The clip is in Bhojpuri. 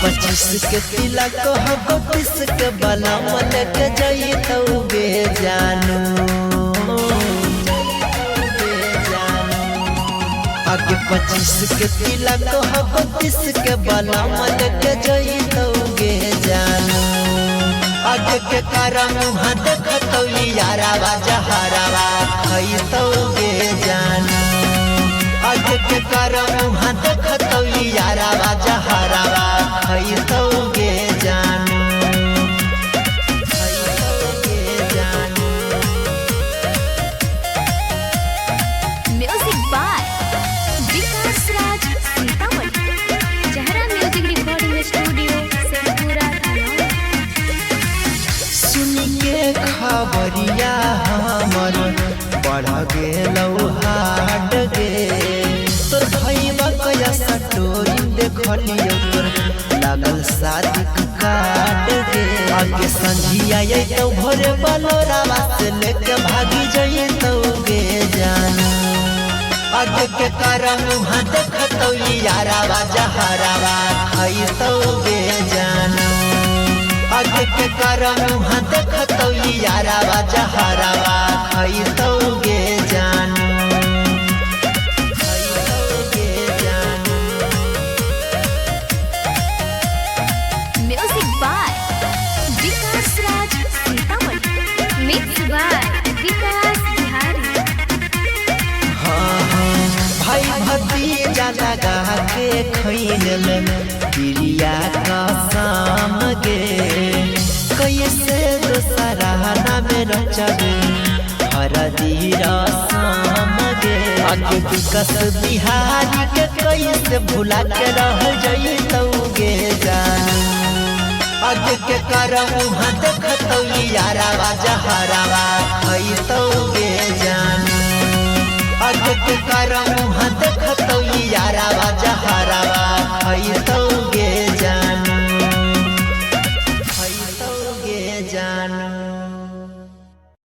25 के तिलक हब 30 के बलम लेके जाई तौगे जानू आगे 25 के तिलक हब 30 के बलम लेके जाई तौगे जानू आगे के करम हाथ खतौली यारावा जहरावा खई तौगे जानू आगे के करम हाथ खतौली यारावा जहरावा खई तौगे जानू म्यूजिक बाय विकास राज सीतामढ़ी जहरा म्यूजिक रिकॉर्डिंग स्टूडियो सेपुरा सुनी के खबरिया हमर पढ़ गेलौ हाट गे तोर भैया कया सटोरी देखलियो तोर लागल शादी काट गे आगे संझिया ये तो भोरे बलोरावा से लेके भागी जाई तौगे जानू आगे के करम हाथ खतौली यारावा जहरावा खई तौगे जानू आगे के करम हाथ खतौली यारावा जहरावा खई तौगे जानू music by Vikas Raj Sitamarhi mix by Vikas Bihari भाई भतीजा लगा के खैल प्रिया का शाम गे कैसे दोसरा नाम रचबे हरदी शाम गे आगे विकास बिहारी के कैसे भुला के रह जाई तौगे जानू आगे के करम हाथ खतौली यारावा जहरावा खई तौगे जानू आगे के करम हाथ खतौली यारावा जहरावा खई तौगे जानू।